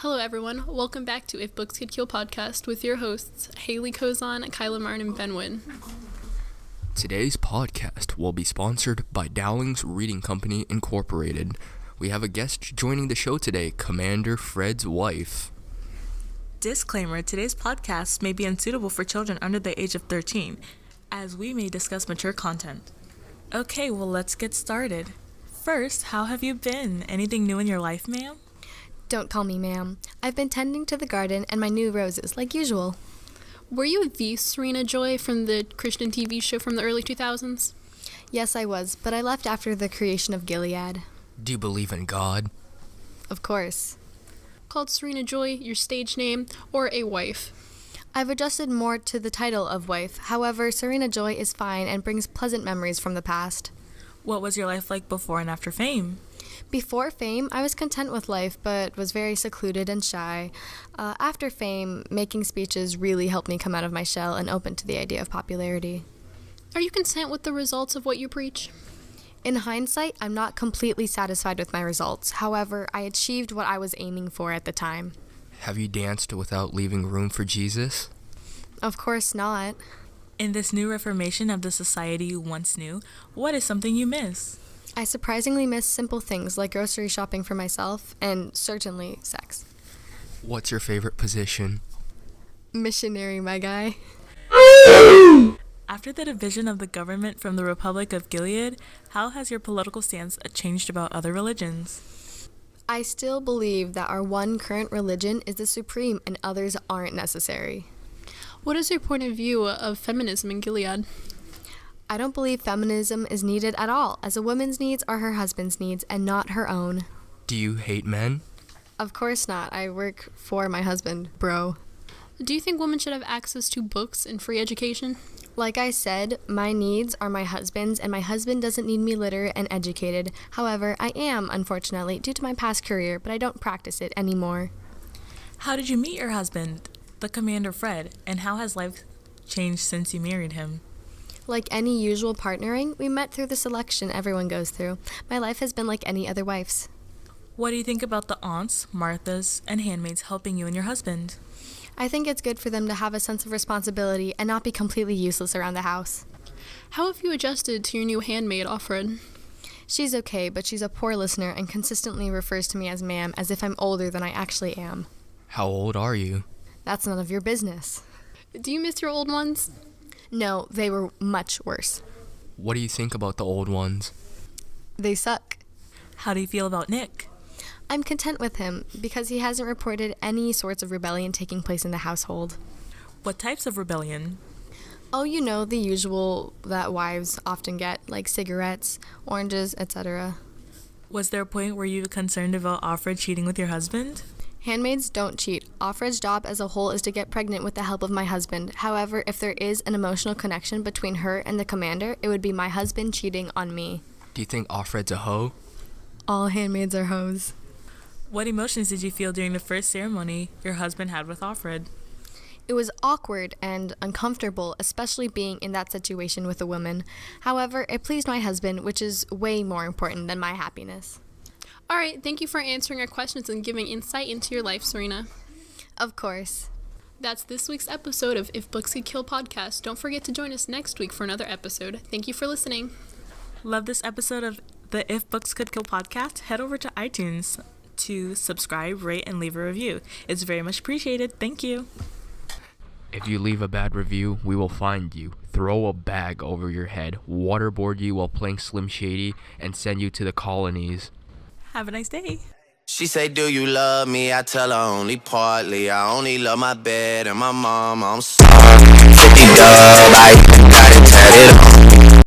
Hello everyone, welcome back to If Books Could Kill podcast with your hosts, Hailey, Kowzan, Kyla, and Nguyen. Today's podcast will be sponsored by Dowlings Reading Company Incorporated. We have a guest joining the show today, Commander Fred's wife. Disclaimer, today's podcast may be unsuitable for children under the age of 13, as we may discuss mature content. Okay, well let's get started. First, how have you been? Anything new in your life, ma'am? Don't call me ma'am. I've been tending to the garden and my new roses, like usual. Were you the Serena Joy from the Christian TV show from the early 2000s? Yes, I was, but I left after the creation of Gilead. Do you believe in God? Of course. Called Serena Joy your stage name, or a wife? I've adjusted more to the title of wife. However, Serena Joy is fine and brings pleasant memories from the past. What was your life like before and after fame? Before fame, I was content with life, but was very secluded and shy. After fame, making speeches really helped me come out of my shell and open to the idea of popularity. Are you content with the results of what you preach? In hindsight, I'm not completely satisfied with my results. However, I achieved what I was aiming for at the time. Have you danced without leaving room for Jesus? Of course not. In this new reformation of the society you once knew, what is something you miss? I surprisingly miss simple things like grocery shopping for myself and certainly sex. What's your favorite position? Missionary, my guy. After the division of the government from the Republic of Gilead, how has your political stance changed about other religions? I still believe that our one current religion is the supreme and others aren't necessary. What is your point of view of feminism in Gilead? I don't believe feminism is needed at all, as a woman's needs are her husband's needs and not her own. Do you hate men? Of course not. I work for my husband, bro. Do you think women should have access to books and free education? Like I said, my needs are my husband's, and my husband doesn't need me literate and educated. However, I am, unfortunately, due to my past career, but I don't practice it anymore. How did you meet your husband, the Commander Fred, and how has life changed since you married him? Like any usual partnering, we met through the selection everyone goes through. My life has been like any other wife's. What do you think about the aunts, Marthas, and handmaids helping you and your husband? I think it's good for them to have a sense of responsibility and not be completely useless around the house. How have you adjusted to your new handmaid, Offred? She's okay, but she's a poor listener and consistently refers to me as ma'am as if I'm older than I actually am. How old are you? That's none of your business. Do you miss your old ones? No, they were much worse. What do you think about the old ones? They suck. How do you feel about Nick? I'm content with him because he hasn't reported any sorts of rebellion taking place in the household. What types of rebellion? Oh, you know, the usual that wives often get, like cigarettes, oranges, etc. Was there a point where you were concerned about Offred cheating with your husband? Handmaids don't cheat. Offred's job as a whole is to get pregnant with the help of my husband. However, if there is an emotional connection between her and the commander, it would be my husband cheating on me. Do you think Offred's a hoe? All handmaids are hoes. What emotions did you feel during the first ceremony your husband had with Offred? It was awkward and uncomfortable, especially being in that situation with a woman. However, it pleased my husband, which is way more important than my happiness. All right, thank you for answering our questions and giving insight into your life, Serena. Of course. That's this week's episode of If Books Could Kill podcast. Don't forget to join us next week for another episode. Thank you for listening. Love this episode of the If Books Could Kill podcast? Head over to iTunes to subscribe, rate, and leave a review. It's very much appreciated. Thank you. If you leave a bad review, we will find you, throw a bag over your head, waterboard you while playing Slim Shady, and send you to the colonies. Have a nice day. She say, do you love me? I tell her only partly. I only love my bed and my mom. I'm sorry. 50 dub, I got it tatted on.